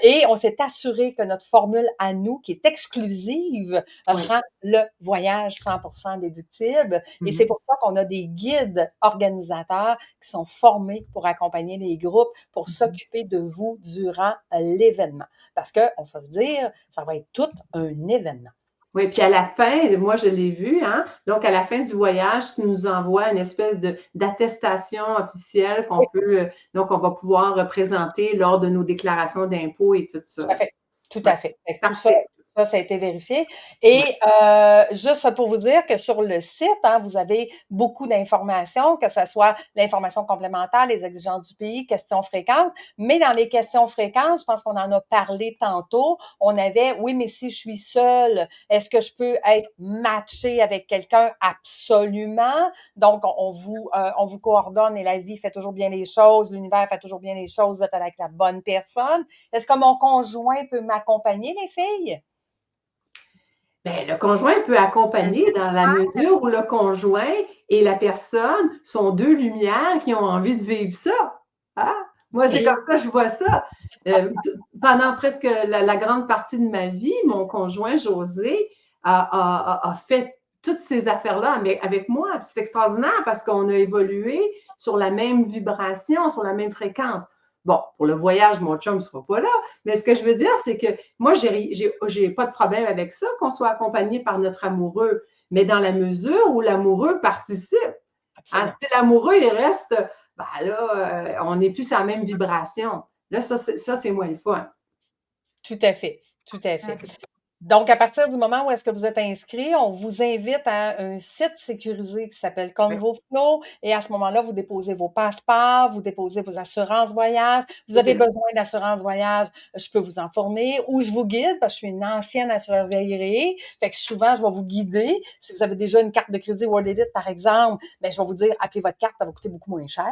Et on s'est assuré que notre formule à nous, qui est exclusive, rend le voyage 100% déductible. Et c'est pour ça qu'on a des guides organisateurs qui sont formés pour accompagner les groupes, pour s'occuper de vous durant l'événement. Parce que, on va se dire, ça va être tout un événement. Oui, puis à la fin, moi je l'ai vu, hein? Donc à la fin du voyage, tu nous envoies une espèce d'attestation officielle donc on va pouvoir présenter lors de nos déclarations d'impôts et tout ça. Tout à fait. Tout Ouais. à fait. Tout ça, Parfait. ça a été vérifié. Et juste pour vous dire que sur le site, hein, vous avez beaucoup d'informations, que ce soit l'information complémentaire, les exigences du pays, questions fréquentes. Mais dans les questions fréquentes, je pense qu'on en a parlé tantôt, on avait, oui, mais si je suis seule, est-ce que je peux être matchée avec quelqu'un? Absolument. Donc, on vous coordonne et la vie fait toujours bien les choses, l'univers fait toujours bien les choses, vous êtes avec la bonne personne. Est-ce que mon conjoint peut m'accompagner, les filles? Bien, le conjoint peut accompagner dans la mesure où le conjoint et la personne sont deux lumières qui ont envie de vivre ça. Hein? Moi, c'est comme ça que je vois ça. Pendant presque la grande partie de ma vie, mon conjoint José a fait toutes ces affaires-là avec moi. C'est extraordinaire parce qu'on a évolué sur la même vibration, sur la même fréquence. Bon, pour le voyage, mon chum ne sera pas là, mais ce que je veux dire, c'est que moi, j'ai pas de problème avec ça, qu'on soit accompagné par notre amoureux, mais dans la mesure où l'amoureux participe. Hein, si l'amoureux, il reste, ben là, on n'est plus sur la même vibration. Là, ça c'est moins le fun. Tout à fait. Tout à fait. Donc, à partir du moment où est-ce que vous êtes inscrit, on vous invite à un site sécurisé qui s'appelle Oui. ConvoFlow et à ce moment-là, vous déposez vos passeports, vous déposez vos assurances voyage. Vous avez besoin d'assurance voyage, je peux vous en fournir ou je vous guide parce que je suis une ancienne assureur agréée. Fait que souvent, je vais vous guider. Si vous avez déjà une carte de crédit World Elite, par exemple, ben, je vais vous dire, appelez votre carte, ça va coûter beaucoup moins cher.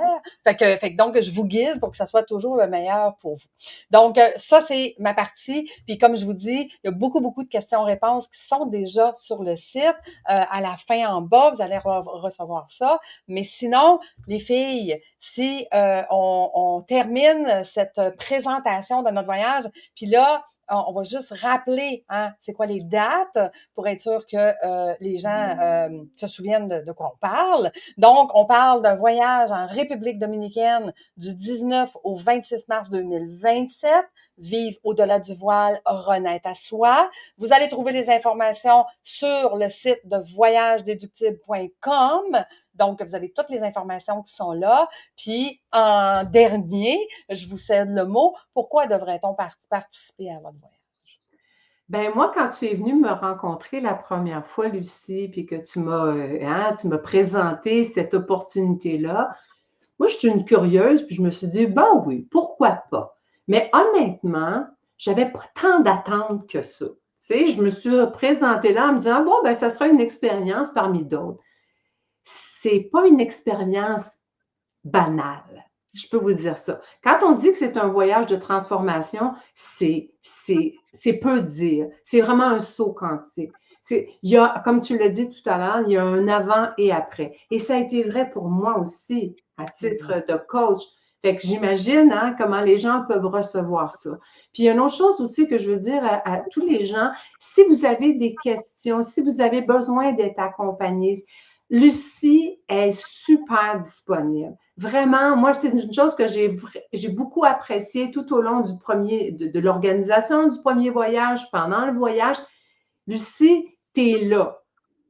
Donc, je vous guide pour que ça soit toujours le meilleur pour vous. Donc, ça, c'est ma partie. Puis, comme je vous dis, il y a beaucoup de questions-réponses qui sont déjà sur le site. À la fin, en bas, vous allez recevoir ça. Mais sinon, les filles, si on termine cette présentation de notre voyage, puis là, on va juste rappeler, hein, c'est quoi les dates pour être sûr que les gens se souviennent de quoi on parle. Donc, on parle d'un voyage en République dominicaine du 19 au 26 mars 2027. Vivre au-delà du voile, renaître à soi. Vous allez trouver les informations sur le site de voyagedeductible.com. Donc, vous avez toutes les informations qui sont là. Puis, en dernier, je vous cède le mot. Pourquoi devrait-on participer à votre voyage? Ben moi, quand tu es venue me rencontrer la première fois, Lucie, puis que tu m'as présenté cette opportunité-là, moi, je suis une curieuse, puis je me suis dit, ben oui, pourquoi pas? Mais honnêtement, j'avais pas tant d'attentes que ça. Tu sais, je me suis présentée là en me disant, bon, ben ça sera une expérience parmi d'autres. C'est pas une expérience banale. Je peux vous dire ça. Quand on dit que c'est un voyage de transformation, c'est peu dire. C'est vraiment un saut quantique. Il y a, comme tu l'as dit tout à l'heure, il y a un avant et après. Et ça a été vrai pour moi aussi, à titre de coach. Fait que j'imagine hein, comment les gens peuvent recevoir ça. Puis il y a une autre chose aussi que je veux dire à tous les gens, si vous avez des questions, si vous avez besoin d'être accompagné, Lucie est super disponible. Vraiment, moi, c'est une chose que j'ai beaucoup appréciée tout au long de l'organisation du premier voyage, pendant le voyage. Lucie, tu es là.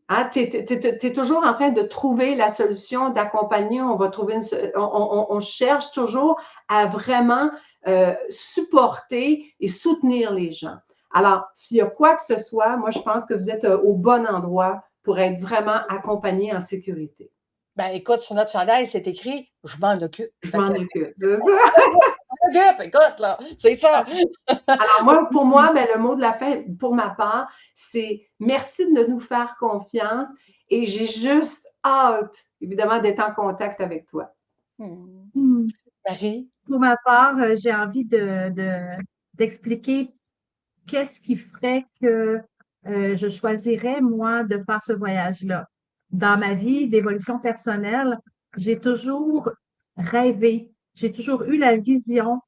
Hein? Tu es toujours en train de trouver la solution, d'accompagner. On va trouver on cherche toujours à vraiment supporter et soutenir les gens. Alors, s'il y a quoi que ce soit, moi, je pense que vous êtes au bon endroit pour être vraiment accompagné en sécurité. Ben, écoute, sur notre chandail, c'est écrit « Je m'en occupe ». Je m'en occupe. C'est ça. Écoute, là, c'est ça. Alors, moi, pour moi, ben, le mot de la fin, pour ma part, c'est merci de nous faire confiance et j'ai juste hâte, évidemment, d'être en contact avec toi. Marie? Pour ma part, j'ai envie d'expliquer qu'est-ce qui ferait que je choisirais, moi, de faire ce voyage-là. Dans ma vie d'évolution personnelle, j'ai toujours rêvé, j'ai toujours eu la vision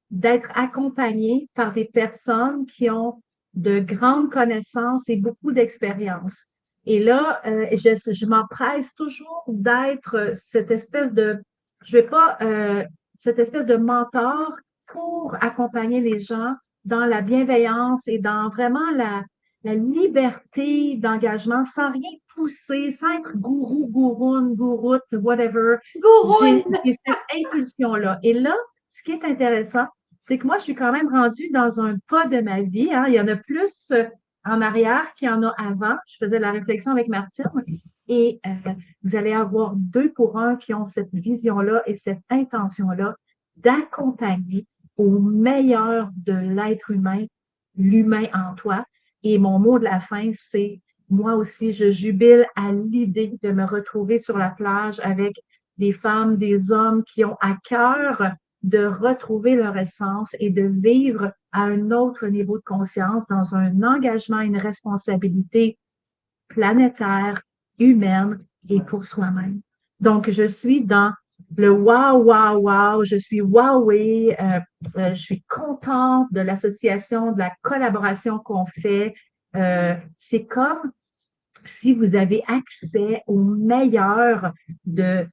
d'être accompagnée par des personnes qui ont de grandes connaissances et beaucoup d'expérience. Et là, je m'empresse toujours d'être cette espèce de, je vais pas, cette espèce de mentor pour accompagner les gens dans la bienveillance et dans vraiment la liberté d'engagement sans rien pousser, sans être gourou, gouroune, gouroute, whatever. J'ai cette impulsion-là. Et là, ce qui est intéressant, c'est que moi, je suis quand même rendue dans un pas de ma vie. Hein. Il y en a plus en arrière qu'il y en a avant. Je faisais la réflexion avec Martine. Et vous allez avoir 2 pour 1 qui ont cette vision-là et cette intention-là d'accompagner au meilleur de l'être humain, l'humain en toi. Et mon mot de la fin, c'est moi aussi, je jubile à l'idée de me retrouver sur la plage avec des femmes, des hommes qui ont à cœur de retrouver leur essence et de vivre à un autre niveau de conscience dans un engagement, une responsabilité planétaire, humaine et pour soi-même. Donc, je suis dans le wow, wow, wow, je suis wowée, je suis contente de l'association, de la collaboration qu'on fait. C'est comme si vous avez accès au meilleur de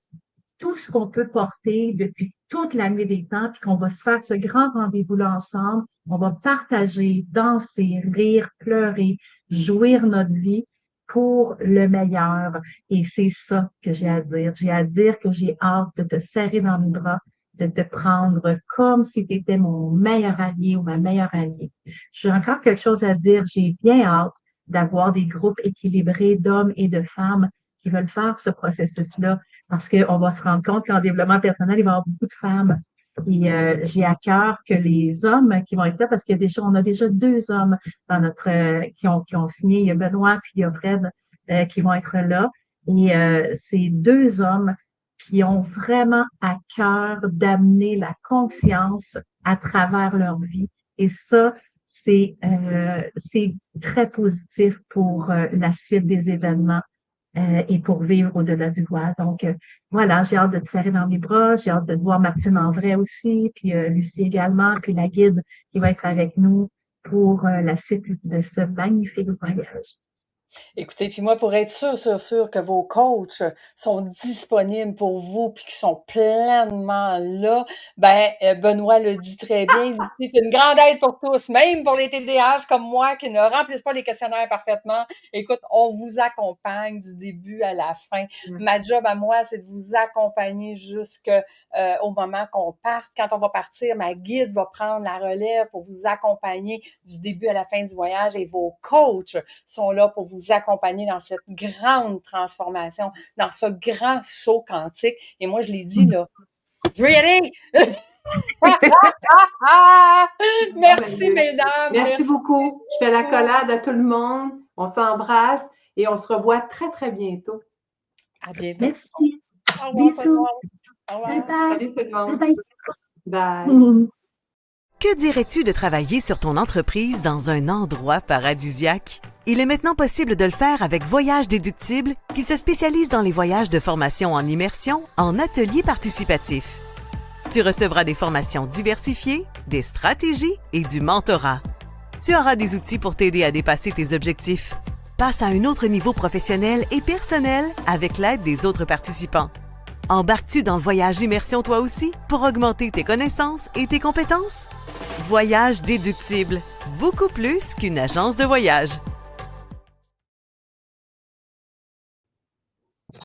tout ce qu'on peut porter depuis toute la nuit des temps, puis qu'on va se faire ce grand rendez-vous-là ensemble. On va partager, danser, rire, pleurer, jouir notre vie pour le meilleur. Et c'est ça que j'ai à dire. J'ai à dire que j'ai hâte de te serrer dans mes bras, de te prendre comme si tu étais mon meilleur allié ou ma meilleure alliée. J'ai encore quelque chose à dire. J'ai bien hâte d'avoir des groupes équilibrés d'hommes et de femmes qui veulent faire ce processus-là parce qu'on va se rendre compte qu'en développement personnel, il va y avoir beaucoup de femmes. Et j'ai à cœur que les hommes qui vont être là, parce on a déjà 2 hommes dans notre qui ont signé. Il y a Benoît puis il y a Fred qui vont être là. Et ces 2 hommes qui ont vraiment à cœur d'amener la conscience à travers leur vie. Et ça, c'est très positif pour la suite des événements et pour vivre au-delà du voile. Donc, voilà, j'ai hâte de te serrer dans mes bras, j'ai hâte de te voir Martine en vrai aussi, puis Lucie également, puis la guide qui va être avec nous pour la suite de ce magnifique voyage. Écoutez, puis moi, pour être sûr que vos coachs sont disponibles pour vous puis qu'ils sont pleinement là, Benoît le dit très bien, c'est une grande aide pour tous, même pour les TDAH comme moi qui ne remplissent pas les questionnaires parfaitement. Écoute, on vous accompagne du début à la fin. Ma job à moi, c'est de vous accompagner jusqu'au moment qu'on parte. Quand on va partir, ma guide va prendre la relève pour vous accompagner du début à la fin du voyage et vos coachs sont là pour vous accompagner dans cette grande transformation, dans ce grand saut quantique. Et moi, je l'ai dit, là, je veux y aller! Merci, mesdames! Merci beaucoup. Je fais l'accolade à tout le monde. On s'embrasse et on se revoit très, très bientôt. À bientôt. Merci. Au revoir, Bisous. Au revoir. Bye bye. Salut tout le monde. Bye Bye. bye. Que dirais-tu de travailler sur ton entreprise dans un endroit paradisiaque? Il est maintenant possible de le faire avec Voyage Déductible, qui se spécialise dans les voyages de formation en immersion, en ateliers participatifs. Tu recevras des formations diversifiées, des stratégies et du mentorat. Tu auras des outils pour t'aider à dépasser tes objectifs. Passe à un autre niveau professionnel et personnel avec l'aide des autres participants. Embarques-tu dans le voyage immersion toi aussi pour augmenter tes connaissances et tes compétences? Voyage Déductible, beaucoup plus qu'une agence de voyage.